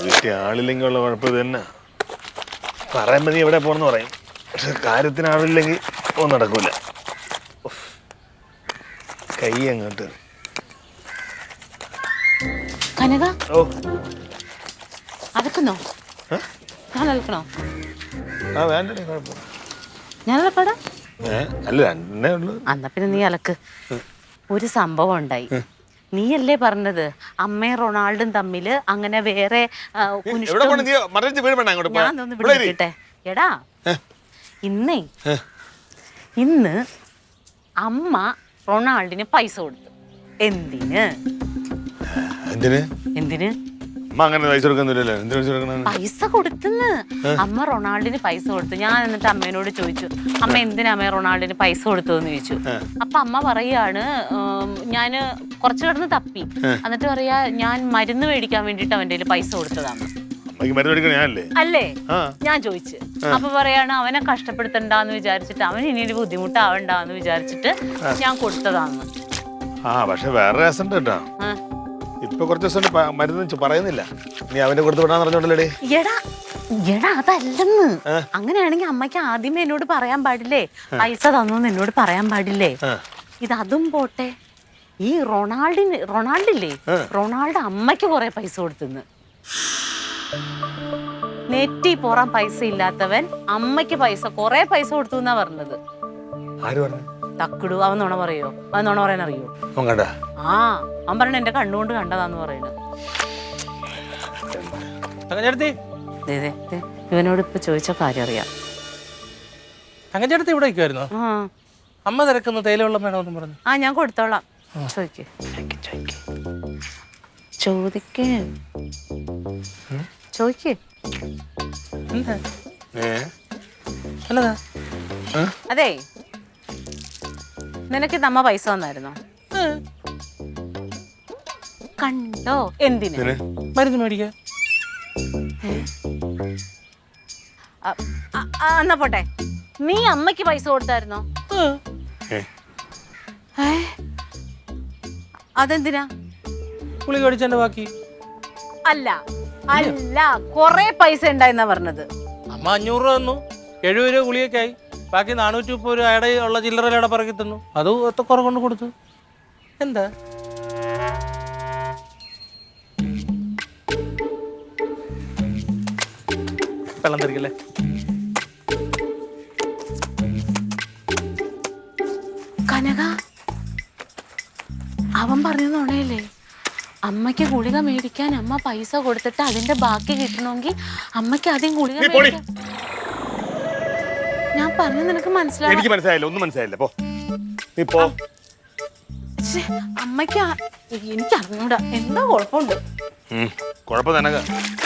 വീട്ടിൽ ആളില്ലെങ്കിൽ കുഴപ്പം ഇത് തന്നെ. പറയുമ്പോൾ നീ എവിടെ പോകണമെന്ന് പറയും, പക്ഷെ കാര്യത്തിന് ആളില്ലെങ്കിൽ ഒന്നും നടക്കൂല. കൈ അങ്ങോട്ട്. കനക ഓ അലക്കുന്നോ? ഞാൻ അലക്കണോ? ആ വേണ്ടേ, കുഴപ്പം. ഞാൻ അലക്കടാ. അല്ല രണ്ടേ ഉള്ളു. എന്നാ പിന്നെ നീ അലക്ക്. ഒരു സംഭവം ഉണ്ടായി. നീയല്ലേ പറഞ്ഞത് അമ്മയും റൊണാൾഡും തമ്മില് അങ്ങനെ വേറെ ഞാനൊന്ന് വിളിക്കട്ടെ. എടാ ഇന്ന് അമ്മ റൊണാൾഡിന് പൈസ കൊടുത്തു. എന്തിന്? പൈസ കൊടുത്തെന്ന്. അമ്മ റൊണാൾഡിന് പൈസ കൊടുത്തു. ഞാൻ എന്നിട്ട് അമ്മേനോട് ചോദിച്ചു, അമ്മ എന്തിനാ അമ്മ റൊണാൾഡിന് പൈസ കൊടുത്തതെന്ന് ചോദിച്ചു. അപ്പൊ അമ്മ പറയാണ്, ഞാന് കുറച്ചു കിടന്ന് തപ്പി, എന്നിട്ട് പറയാ ഞാൻ മരുന്ന് മേടിക്കാൻ വേണ്ടിട്ട് അവന്റെ പൈസ കൊടുത്തതാണ്. അല്ലേ? ഞാൻ ചോദിച്ചു. അപ്പൊ പറയാണ് അവനെ കഷ്ടപ്പെടുത്തണ്ടെന്ന് വിചാരിച്ചിട്ട്, അവൻ ഇനി ബുദ്ധിമുട്ടാവണ്ടെന്ന് വിചാരിച്ചിട്ട് ഞാൻ കൊടുത്തതാന്ന്. പക്ഷെ വേറെ രസം കേട്ടോ. ഇപ്പൊ കുറച്ച് ദിവസം മരുന്ന് പറയുന്നില്ല, നീ അവന്റെ കൊടുത്ത് വിടാന്ന് പറഞ്ഞോണ്ടല്ലേ. എടാ അതല്ലെന്ന്. അങ്ങനെയാണെങ്കിൽ അമ്മയ്ക്ക് ആദ്യമേ എന്നോട് പറയാൻ പാടില്ലേ? പൈസ തന്നു എന്നോട് പറയാൻ പാടില്ലേ? ഇത് അതും പോട്ടെ, ഈ റൊണാൾഡില്ലേ, റൊണാൾഡ് അമ്മയ്ക്ക് കുറെ പൈസ കൊടുത്തെന്ന്. നെറ്റി പോറാൻ പൈസ ഇല്ലാത്തവൻ അമ്മയ്ക്ക് കുറെ പൈസ കൊടുത്തു എന്നാ പറഞ്ഞത്. തക്കിടു. അവൻ നുണ പറയോ? അവൻ നുണ പറയാൻ അറിയോ? അവൻ പറഞ്ഞ എന്റെ കണ്ണുകൊണ്ട് കണ്ടതാന്ന് പറയുന്നത്. ഇവനോട് ഇപ്പൊ ചോദിച്ച കാര്യം അറിയാം. തങ്കച്ചേട്ടത്തി ഇവിടെ ഇരിക്കുവായിരുന്നോ? അമ്മ തിരക്കുന്ന തേയിലവെള്ളം വേണമെന്ന് പറഞ്ഞു. ഞാൻ കൊടുത്തോളാം. ചോദിക്കേ അതെ, നിനക്ക് നമ്മ പൈസ തന്നായിരുന്നോ? കണ്ടോ? എന്തിന്? മരുന്ന് മേടിക്കാൻ. എന്നാ പോട്ടെ, നീ അമ്മയ്ക്ക് പൈസ കൊടുത്തായിരുന്നോ? അതെന്തിനാ? ഗുളിക മേടിച്ചെന്റെ ബാക്കി. അല്ല അല്ല, കൊറേ പൈസ ഉണ്ടായിരുന്നാ പറഞ്ഞത്. അമ്മ 500 രൂപ തന്നു, 70 രൂപ ഗുളികക്കായി, ബാക്കി 430 രൂപ അയാടെ ഉള്ള ചില്ലറയുടെ പറക്കി തന്നു. അത് ഒത്ത കുറെ കൊണ്ട് കൊടുത്തു. എന്താ വെള്ളം തെറിക്കല്ലേ? കനക, അവൻ പറഞ്ഞോണേലേ, അമ്മയ്ക്ക് ഗുളിക മേടിക്കാൻ അമ്മ പൈസ കൊടുത്തിട്ട് അതിന്റെ ബാക്കി കിട്ടണമെങ്കിൽ അമ്മയ്ക്ക് ആദ്യം ഗുളിക മേടിക്കാൻ. ഞാൻ പറഞ്ഞത് നിനക്ക് മനസ്സിലായില്ല? എനിക്ക് മനസ്സിലായില്ല, ഒന്നും മനസ്സിലായില്ല. പോ നീ പോ. അമ്മയ്ക്ക് എനിക്ക് അറിഞ്ഞൂടാ, എന്താ കുഴപ്പമുണ്ട്? കുഴപ്പം തന്നെ.